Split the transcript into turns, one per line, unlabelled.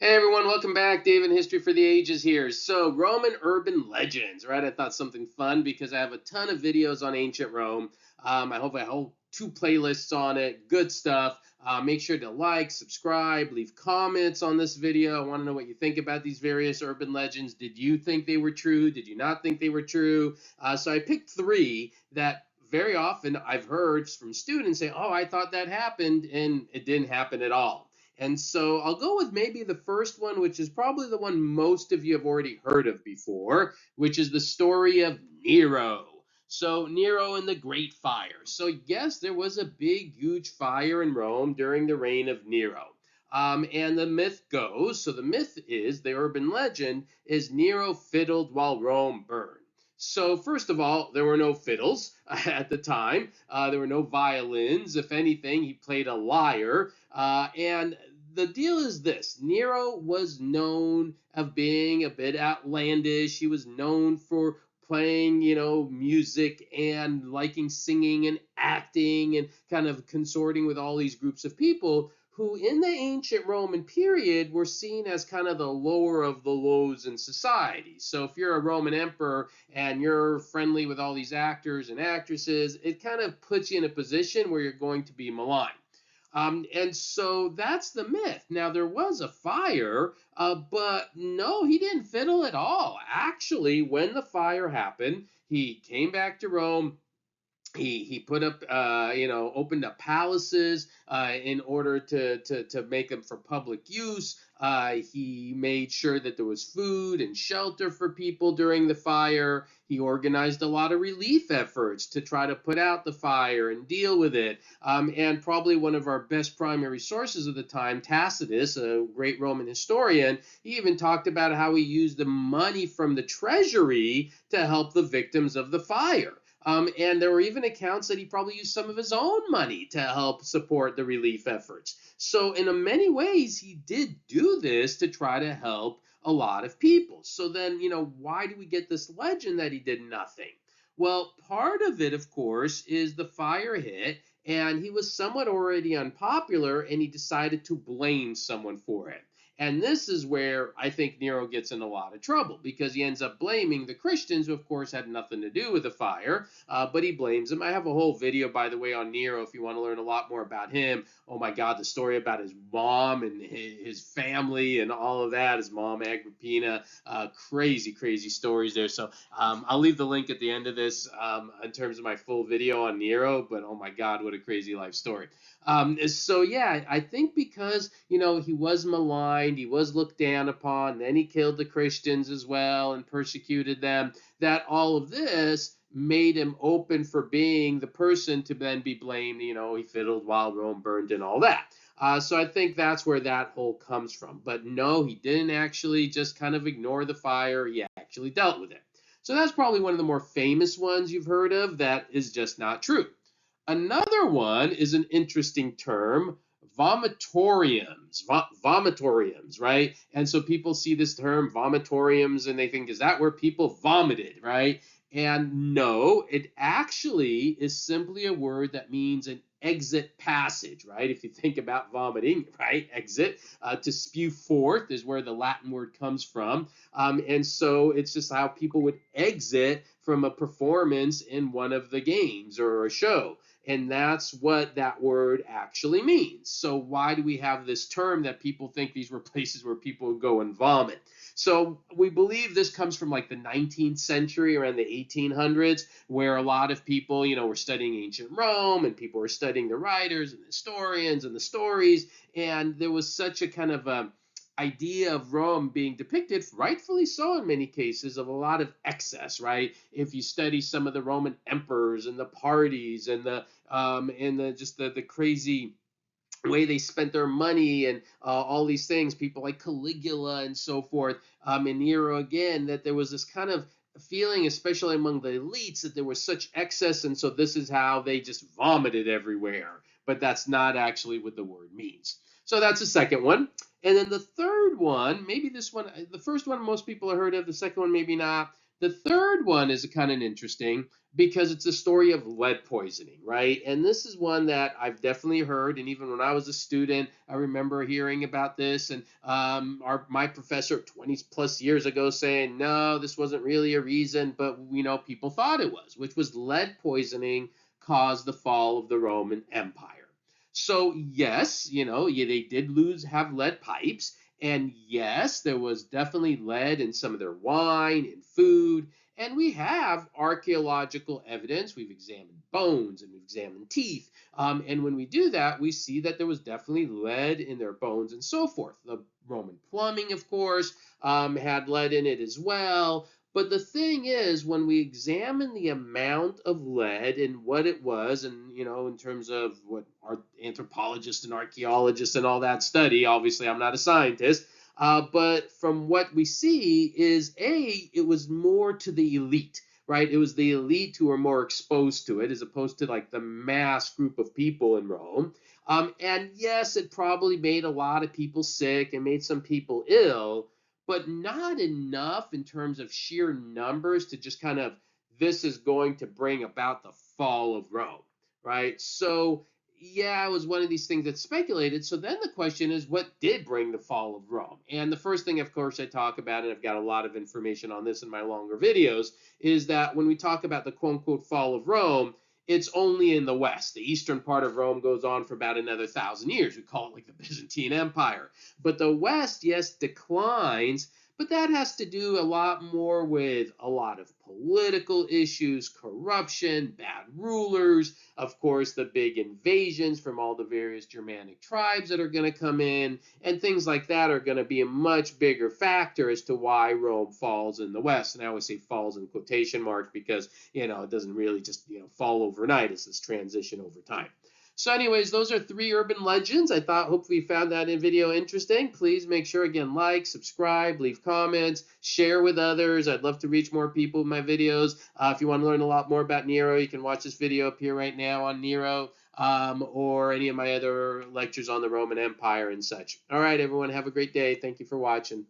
Hey everyone, welcome back. Dave in History for the Ages here. So, Roman urban legends, right? I thought something fun because I have a ton of videos on ancient Rome. I hope I hold two playlists on it. Good stuff. Make sure to like, subscribe, leave comments on this video. I want to know what you think about these various urban legends. Did you think they were true? Did you not think they were true? So, I picked three that very often I've heard from students say, oh, I thought that happened, and it didn't happen at all. And so I'll go with maybe the first one, which is probably the one most of you have already heard of before, which is the story of Nero. So, Nero and the Great Fire. So, yes, there was a big, huge fire in Rome during the reign of Nero. And the myth goes, so the myth is, the urban legend is Nero fiddled while Rome burned. So, first of all, there were no fiddles at the time. There were no violins. If anything, he played a lyre. And the deal is this: Nero was known of being a bit outlandish. He was known for playing, music and liking singing and acting and kind of consorting with all these groups of people who in the ancient Roman period were seen as kind of the lower of the lows in society. So if you're a Roman emperor and you're friendly with all these actors and actresses, it kind of puts you in a position where you're going to be maligned. And so that's the myth. Now, there was a fire, but no, he didn't fiddle at all. Actually, when the fire happened, he came back to Rome. He put up opened up palaces in order to make them for public use. He made sure that there was food and shelter for people during the fire. He organized a lot of relief efforts to try to put out the fire and deal with it. And probably one of our best primary sources of the time, Tacitus, a great Roman historian, he even talked about how he used the money from the treasury to help the victims of the fire. And there were even accounts that he probably used some of his own money to help support the relief efforts. So, in many ways, he did do this to try to help a lot of people. So, then, why do we get this legend that he did nothing? Well, part of it, of course, is the fire hit, and he was somewhat already unpopular, and he decided to blame someone for it. And this is where I think Nero gets in a lot of trouble because he ends up blaming the Christians, who, of course, had nothing to do with the fire, but he blames them. I have a whole video, by the way, on Nero if you want to learn a lot more about him. Oh my God, the story about his mom and his family and all of that, his mom, Agrippina. Crazy, crazy stories there. So I'll leave the link at the end of this in terms of my full video on Nero, but oh my God, what a crazy life story. So yeah, I think because he was maligned, he was looked down upon, then he killed the Christians as well and persecuted them, that all of this made him open for being the person to then be blamed. He fiddled while Rome burned and all that. So I think that's where that whole comes from. But no, he didn't actually just kind of ignore the fire. He actually dealt with it. So that's probably one of the more famous ones you've heard of that is just not true. Another one is an interesting term, vomitoriums. Vomitoriums, right? And so people see this term, vomitoriums, and they think, is that where people vomited, right? And no, it actually is simply a word that means an exit passage, right? If you think about vomiting, right? Exit, to spew forth is where the Latin word comes from. And so it's just how people would exit from a performance in one of the games or a show. And that's what that word actually means. So why do we have this term that people think these were places where people would go and vomit? So we believe this comes from like the 19th century, around the 1800s, where a lot of people, were studying ancient Rome and people were studying the writers and the historians and the stories. And there was such a kind of a idea of Rome being depicted, rightfully so in many cases, of a lot of excess, right? If you study some of the Roman emperors and the parties and the just the crazy way they spent their money and all these things, people like Caligula and so forth, and Nero again, that there was this kind of feeling, especially among the elites, that there was such excess, and so this is how they just vomited everywhere. But that's not actually what the word means. So that's the second one. And then the third one, maybe this one, the first one most people have heard of, the second one maybe not. The third one is kind of interesting because it's a story of lead poisoning, right? And this is one that I've definitely heard. And even when I was a student, I remember hearing about this. And my professor 20 plus years ago saying, no, this wasn't really a reason, but people thought it was, which was lead poisoning caused the fall of the Roman Empire. So yes, they did have lead pipes, and yes, there was definitely lead in some of their wine and food. And we have archaeological evidence. We've examined bones and we've examined teeth. And when we do that, we see that there was definitely lead in their bones and so forth. The Roman plumbing, of course, had lead in it as well. But the thing is, when we examine the amount of lead and what it was, and in terms of what our anthropologists and archaeologists and all that study, obviously I'm not a scientist, but from what we see is it was more to the elite, right? It was the elite who were more exposed to it as opposed to like the mass group of people in Rome. And yes, it probably made a lot of people sick and made some people ill, but not enough in terms of sheer numbers to just kind of this is going to bring about the fall of Rome, right? So yeah, it was one of these things that's speculated. So then the question is, what did bring the fall of Rome? And the first thing, of course, I talk about, and I've got a lot of information on this in my longer videos, is that when we talk about the quote unquote fall of Rome, it's only in the West. The eastern part of Rome goes on for about another 1,000 years. We call it like the Byzantine Empire. But the West, yes, declines, but that has to do a lot more with a lot of political issues, corruption, bad rulers, of course, the big invasions from all the various Germanic tribes that are going to come in, and things like that are going to be a much bigger factor as to why Rome falls in the West. And I always say falls in quotation marks because, it doesn't really just, fall overnight. It's this transition over time. So anyways, those are 3 urban legends. I thought hopefully you found that video interesting. Please make sure, again, like, subscribe, leave comments, share with others. I'd love to reach more people with my videos. If you want to learn a lot more about Nero, you can watch this video up here right now on Nero, or any of my other lectures on the Roman Empire and such. All right, everyone, have a great day. Thank you for watching.